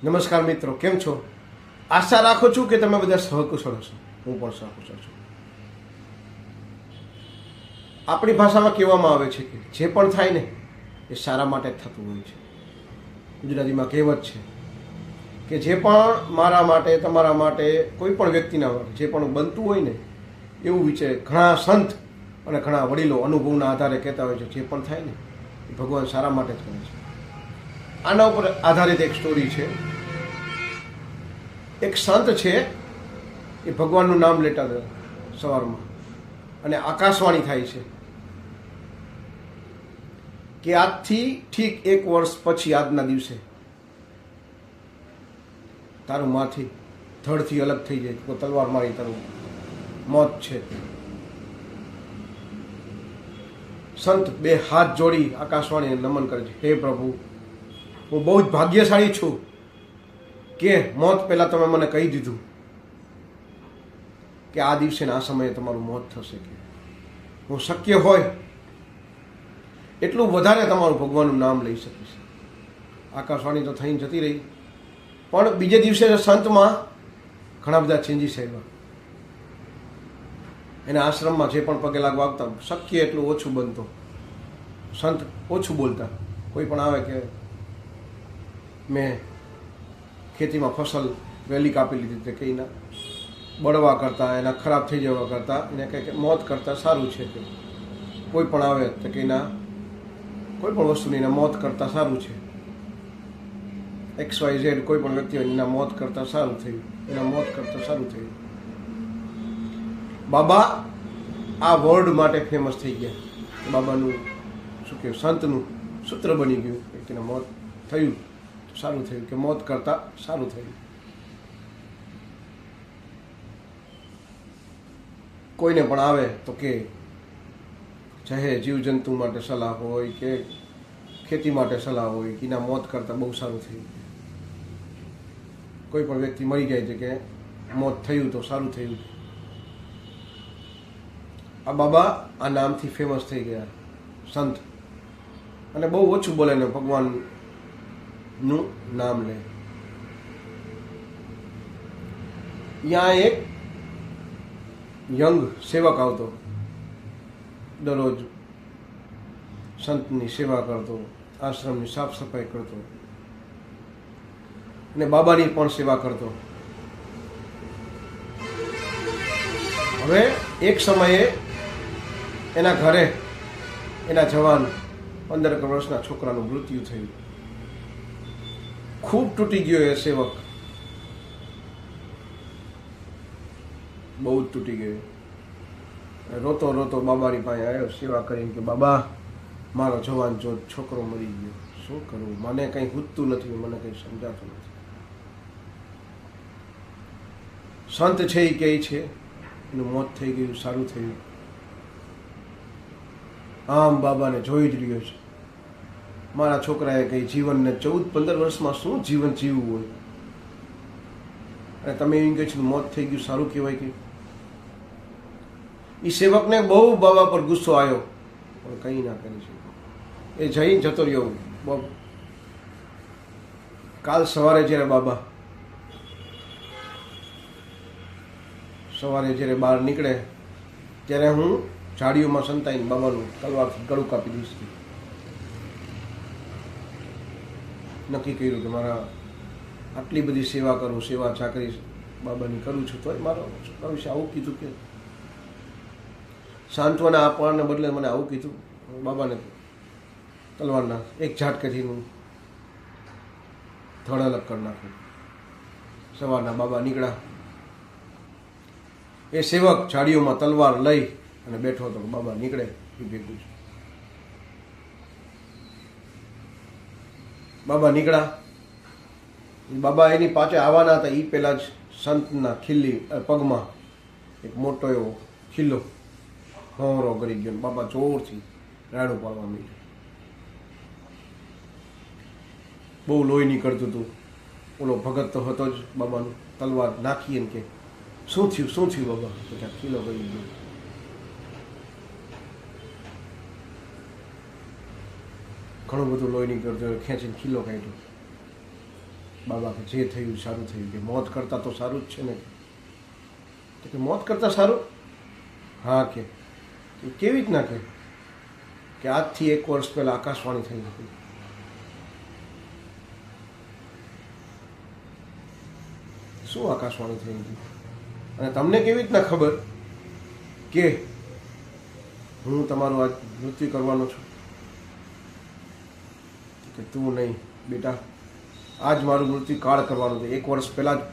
નમસ્કાર મિત્રો, કેમ છો? આશા રાખું છું કે તમે બધા સહકુશળ હશો. હું પણ સહકુશળ છું. આપણી ભાષામાં કહેવામાં આવે છે કે જે પણ થાય ને એ સારા માટે જ થતું હોય છે. ગુજરાતીમાં કહેવત છે કે જે પણ મારા માટે, તમારા માટે, કોઈ પણ વ્યક્તિના માટે જે પણ બનતું હોય ને એવું વિચારે. ઘણા સંત અને ઘણા વડીલો અનુભવના આધારે કહેતા હોય છે જે પણ થાય ને એ ભગવાન સારા માટે જ કરે છે. આના ઉપર આધારિત એક સ્ટોરી છે. એક સંત છે, એ ભગવાનનું નામ લેતા હતા સવારમાં, અને આકાશવાણી થાય છે કે આજથી ઠીક 1 વર્ષ પછી આજના દિવસે તારું માથી ધડથી અલગ થઈ જાય, કોઈ તલવાર મારી તારું મોત છે. સંત 2 હાથ જોડી આકાશવાણીને નમન કરે છે. હે પ્રભુ, હું બહુ જ ભાગ્યશાળી છું કે મોત પહેલાં તમે મને કહી દીધું કે આ દિવસે આ સમયે તમારું મોત થશે. કે હું શક્ય હોય એટલું વધારે તમારું ભગવાનનું નામ લઈ શકીશ. આકાશવાણી તો થઈને જતી રહી, પણ બીજે દિવસે સંતમાં ઘણા બધા ચેન્જીસ આવ્યા. એના આશ્રમમાં જે પણ પગે લાગવા આવતા શક્ય એટલું ઓછું બનતો. સંત ઓછું બોલતા. કોઈ પણ આવે કે મેં ખેતીમાં ફસલ વહેલી કાપી લીધી, તે કંઈ ના બળવા કરતાં, એના ખરાબ થઈ જવા કરતાં, એને કંઈ કે મોત કરતાં સારું છે. કે કોઈ પણ આવે તો કંઈ ના, કોઈ પણ વસ્તુની એના મોત કરતાં સારું છે. XYZ કોઈ પણ વ્યક્તિ હોય એના મોત કરતાં સારું થયું, એના મોત કરતાં સારું થયું. બાબા આ વર્ડ માટે ફેમસ થઈ ગયા. બાબાનું શું કહેવું, સંતનું સૂત્ર બની ગયું કે એના મોત થયું સારું થયું, કે મોત કરતાં સારું થયું. કોઈને પણ આવે તો કે ચાહે જીવજંતુ માટે સલાહ હોય કે ખેતી માટે સલાહ હોય કે એના મોત કરતાં બહુ સારું થયું. કોઈ પણ વ્યક્તિ મરી જાય છે કે મોત થયું તો સારું થયું. આ બાબા આ નામથી ફેમસ થઈ ગયા સંત, અને બહુ ઓછું બોલે ને ભગવાનનું નામ લે. ત્યાં એક યંગ સેવક આવતો, દરરોજ સંતની સેવા કરતો, આશ્રમની સાફ સફાઈ કરતો અને બાબાની પણ સેવા કરતો. હવે એક સમયે એના ઘરે એના જવાન 15 વર્ષના છોકરાનું મૃત્યુ થયું. ખૂબ તૂટી ગયો એ સેવક, બહુ જ તૂટી ગયો. રોતો રોતો બાબાની પાસે આવ્યો સેવા કરીને કે બાબા, મારો જવાન જો છોકરો મરી ગયો, શું કરવું? મને કંઈ હૂતું નથી, મને કંઈ સમજાતું નથી. સંત છે એ કહે છે એનું મોત થઈ ગયું, સારું થયું. આમ બાબાને જોઈ જ રહ્યો છે. મારા છોકરાએ કંઈ જીવનને 14-15 વર્ષમાં શું જીવન જીવવું હોય, અને તમે એમ કહે છો મોત થઈ ગયું સારું કહેવાય? કે એ સેવકને બહુ બાબા પર ગુસ્સો આવ્યો, પણ કંઈ ના કરી શકે. એ જઈને જતો રહ્યો. કાલ સવારે જ્યારે બાબા સવારે જ્યારે બહાર નીકળે ત્યારે હું ઝાડીઓમાં સંતાઈને બાબાનું તલવારથી ગળું કાપી દઈશ. નક્કી કર્યું કે મારા આટલી બધી સેવા કરું, સેવા ચાકરી બાબાની કરું છું, તો મારો ભવિષ્ય આવું કીધું કે સાંત્વના આપવાને બદલે મને આવું કીધું. બાબાને તલવારના એક ઝાટકેથી હું ધડ અલગ કરી નાખ્યું. સવારના બાબા નીકળ્યા. એ સેવક ઝાડીઓમાં તલવાર લઈ અને બેઠો હતો. બાબા નીકળે એ ભેગું છે. બાબા નીકળ્યા. બાબા એની પાછળ આવવાના હતા એ પહેલાં જ સંતના પગમાં એક મોટો એવો ખીલ્લો હોંરો કરી ગયો. બાબા જોરથી રાડું પાડવા માંડ્યું. બહુ લોહી નીકળતું હતું. ઓલો ભગત તો હતો જ, બાબાનું તલવાર નાખી એમ કે શું થયું, શું થયું બાબા? તો ત્યાં ખીલો કરી ગયો. ઘણું બધું લોહી નીકળતું, ખેંચીને ખીલો કાઢ્યો. બાબા કે જે થયું સારું થયું, કે મોત કરતાં તો સારું જ છે ને. તો કે મોત કરતાં સારું? હા કે કેવી રીતના કે આજથી 1 વર્ષ પહેલાં આકાશવાણી થઈ હતી. શું આકાશવાણી થઈ હતી? અને તમને કેવી રીતના ખબર કે હું તમારું આજ મૃત્યુ કરવાનો છું? કે તું નહીં બેટા, આજ મારું મૃત્યુ કાળ કરવાનું છે. 1 વર્ષ પહેલાં જ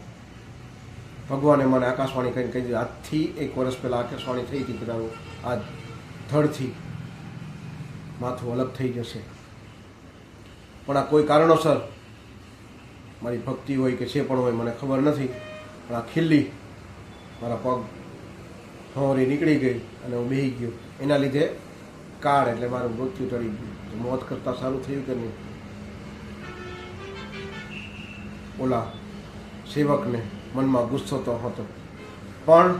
ભગવાને મને આકાશવાણી કરીને કહી દીધું, આજથી 1 વર્ષ પહેલાં આકાશવાણી થઈ હતી કે તારું આજ ધડથી માથું અલગ થઈ જશે. પણ આ કોઈ કારણોસર મારી ભક્તિ હોય કે જે પણ હોય મને ખબર નથી, પણ આ ખીલ્લી મારા પગ હવરી નીકળી ગઈ અને હું બેસી ગયો. એના લીધે કાળ એટલે મારું મૃત્યુ ટળી ગયું. મોત કરતાં સારું થયું કે નહીં? ઓલા સેવકને મનમાં ગુસ્સો તો હતો, પણ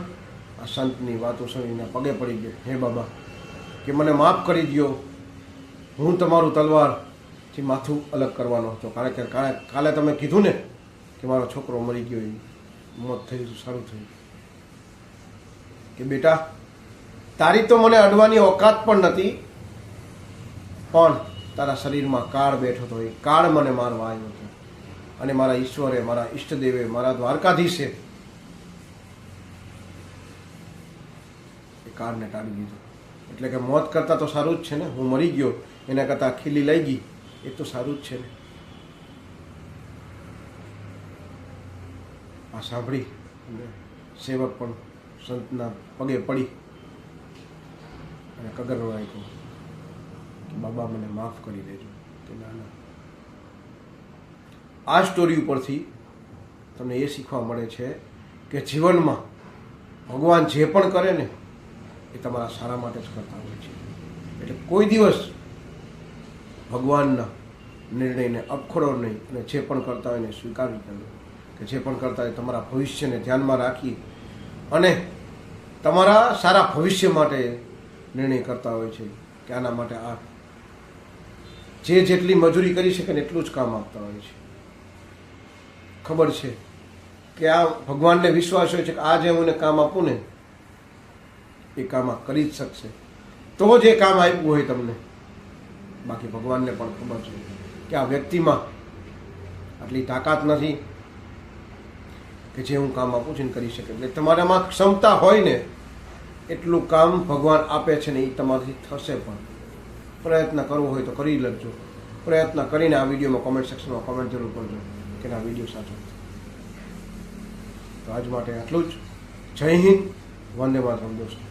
આ સંતની વાતો સુણીને પગે પડી ગયો, હે બાબા કે મને માફ કરી દો, હું તમારું તલવારથી માથું અલગ કરવાનો હતો. કારણ કે કાલે તમે કીધું ને કે મારો છોકરો મરી ગયો, એ મોત થયું સારું થયું. કે બેટા તારી તો મને અડવાની ઓકાત પણ નથી, પણ તારા શરીરમાં કાળ બેઠો હતો, એ કાળ મને મારવા આવ્યો હતો. અને મારા ઈશ્વરે, મારા ઈષ્ટદેવે, મારા દ્વારકાધીશે એ કાળને ટાળી દીધો. એટલે કે મોત કરતાં તો સારું જ છે ને. હું મરી ગયો એના કરતાં ખીલી લઈ ગઈ એ તો સારું જ છે ને. આ સાંભળી સેવક પણ સંતના પગે પડી અને કગરવા આપ્યો કે બાબા મને માફ કરી દેજો. કે ના ના. આ સ્ટોરી ઉપરથી તમને એ શીખવા મળે છે કે જીવનમાં ભગવાન જે પણ કરે ને એ તમારા સારા માટે જ કરતા હોય છે. એટલે કોઈ દિવસ ભગવાનના નિર્ણયને અપખોડો નહીં, અને જે પણ કરતા હોય એને સ્વીકારી કરો. કે જે પણ કરતા હોય તમારા ભવિષ્યને ધ્યાનમાં રાખી અને તમારા સારા ભવિષ્ય માટે નિર્ણય કરતા હોય છે કે આના માટે આ જે જેટલી મજૂરી કરી શકે ને એટલું જ કામ આપતા હોય છે. ખબર છે કે આ ભગવાનને વિશ્વાસ હોય છે કે આ જે હું એને કામ આપું ને એ કામ આ કરી જ શકશે, તો જ એ કામ આપ્યું હોય તમને. બાકી ભગવાનને પણ ખબર છે કે આ વ્યક્તિમાં આટલી તાકાત નથી કે જે હું કામ આપું છું ને કરી શકે. એટલે તમારામાં ક્ષમતા હોય ને એટલું કામ ભગવાન આપે છે ને એ તમારાથી થશે. પણ પ્રયત્ન કરવો હોય તો કરી લેજો. પ્રયત્ન કરીને આ વિડીયોમાં કોમેન્ટ સેક્શનમાં કોમેન્ટ જરૂર કરજો કે આ વિડીયો સાચો. તો આજ માટે આટલું જ. જય હિન્દ, વંદે માતરમ દોસ્તો.